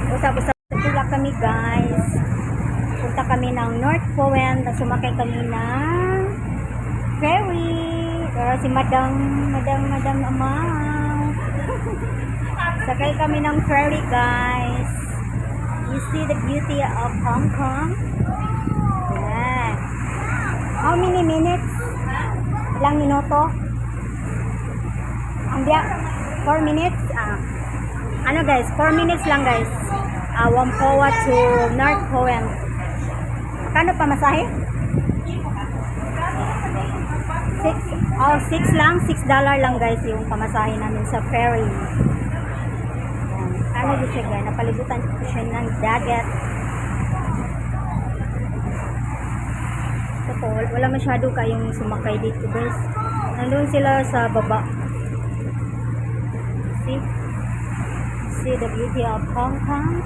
Usap-usap tulak kami guys. Punta kami ng North Point. Sumakay kami ng ferry. Si Madam Amaw. Sakay kami ng ferry guys. You see the beauty of Hong Kong? Yeah. How many minutes? Ilang minuto? Hindi, 4 minutes? Ano guys, 4 minutes lang guys. Whampoa to North Point. Kano pa masahe? 6 lang, $6 lang guys yung pamasahe namin sa ferry. Ano din siya guys, napalibutan ko siya ng dagat. Totoo, wala masyado kayong sumakay dito guys. Nandun sila sa baba. See the beauty of Hong Kong.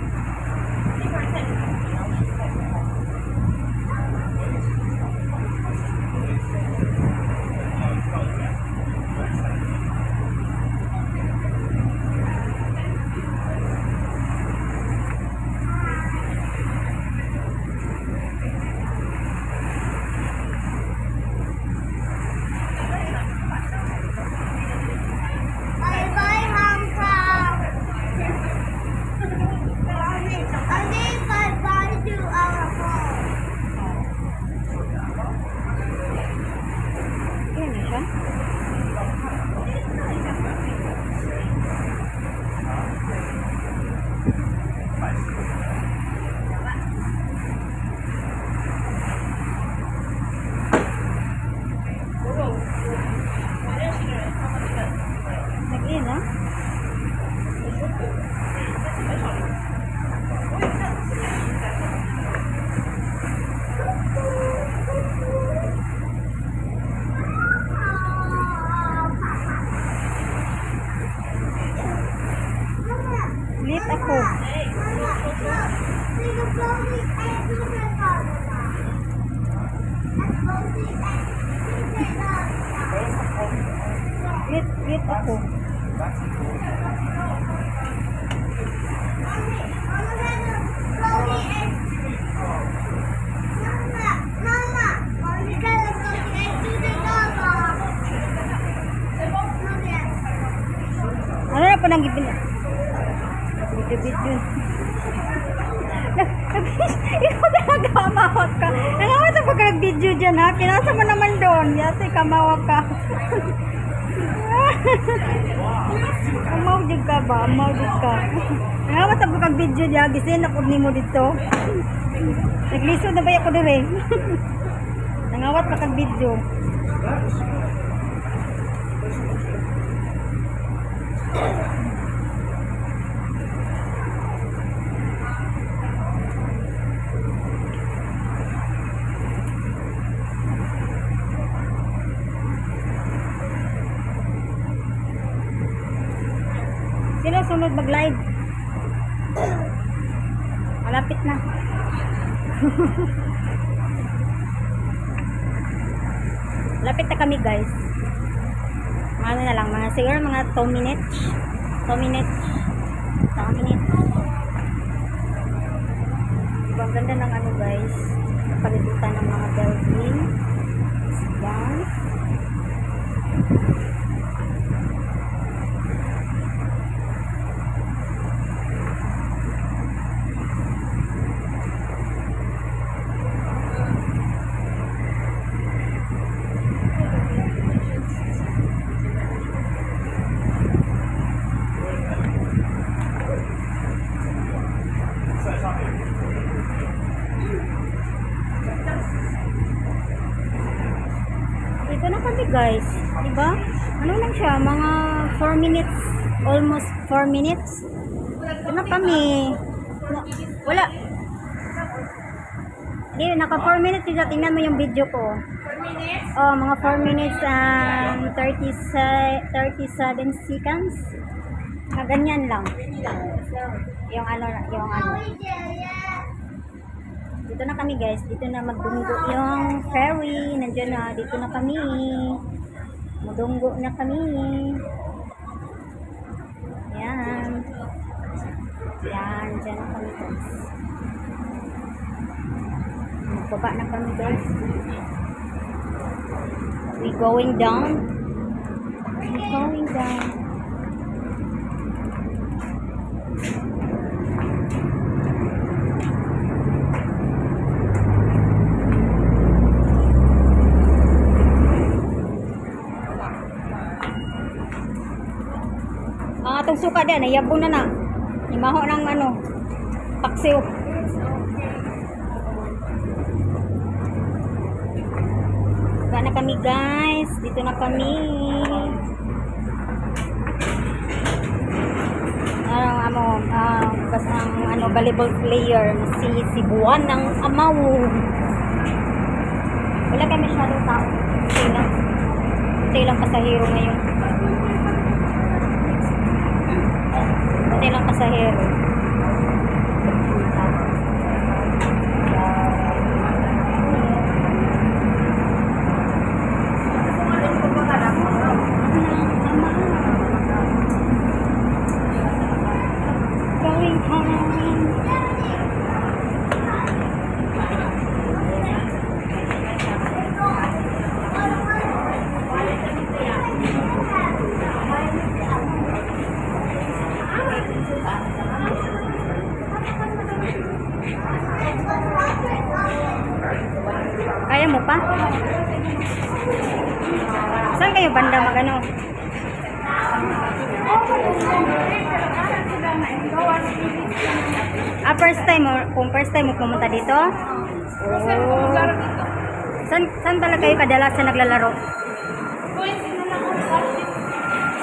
Lit ako. Lit ako. Ano na po nang gibin? Video. Ikaw talaga kamawag ka. Nangawag sa pagka nag-video dyan ha. Pinasa mo naman doon. Yasi kamawag ka. Kamawag ka ba? Kamawag ka. Nangawag sa pagka video dyan. Gisin ako ni mo dito. Naglisod na ba ako doon eh? Nangawag pagka video. Sino sunod mag-live? Malapit na. Lapit na kami guys. Ano na lang, siguro mga 2 minutes. 2 minutes. 2 minutes. Ibang ganda ng ano guys. Napalibutan ng mga building. Yan. Ito na kami guys, diba? Ano lang siya, mga 4 minutes, almost 4 minutes. Ito na kami. Wala. Hindi, naka 4 minutes siya. Tingnan mo yung video ko. 4 minutes? Oh, mga 4 minutes and 37 seconds. Na ganyan lang. Yung ano. Dito na kami guys, dito na magdunggo yung ferry, nandiyan na, dito na kami, magdunggo na kami. Yan, dyan na kami guys. Magbaba na kami guys. We going down. We going down. Ang atong suka din, nayabo na na. Imaho ng ano, paksiw. Ba na kami guys, dito na kami. Basta ang volleyball player na si Buwan ng Amaw. Wala kami masyadong tao. Ito lang pasahero ngayon. Ito lang pasahero. Going home. Kaya mo pa? Saan kayo banda magano? First time mo, kung first time mo pumunta dito? Oh. Saan talaga kayo kadalasan naglalaro?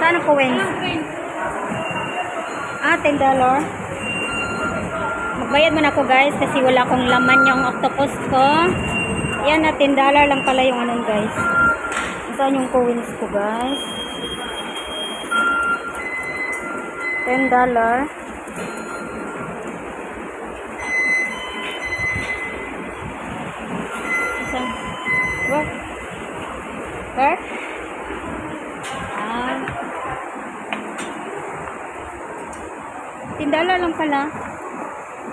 Saan ang coins? $10. Magbayad mo na ako guys kasi wala akong laman yung octopus ko. Yan na, $10 lang pala yung anong guys. Saan yung coins ko guys? $10. What? Where? $10 lang pala.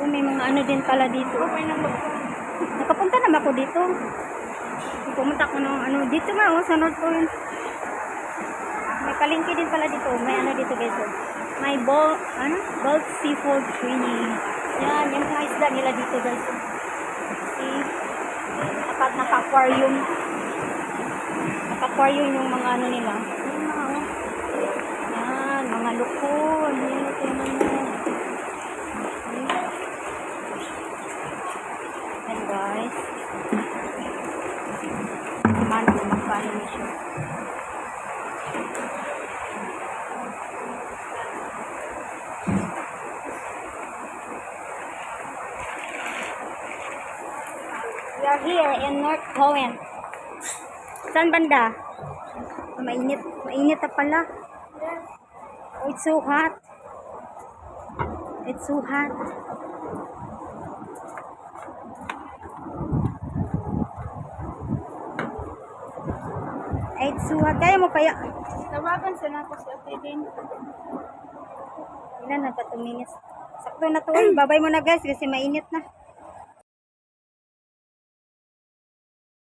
May mga ano din pala dito. Nakapunta naman ako dito. Pumunta ako ng ano dito nga sa North Point. May palengke din pala dito. May ano dito guys. May Bolt Seafood Training. Yan, yung mga isda nila dito guys. See? Naka-aquarium. Naka-aquarium yung mga ano nila. Yan, mga lukon. Yan, ito yung mga. Yan guys. Ano, magkano na siya. We are here in North Point. Saan banda? Mainit. Mainit na pala. Oh, it's so hot. It's so hot. It's so hot. Kaya mo kaya? Tawagan sa na ko si Ate din. Ilan na 2 minutes. Sakto na to. Babay mo na guys kasi mainit na.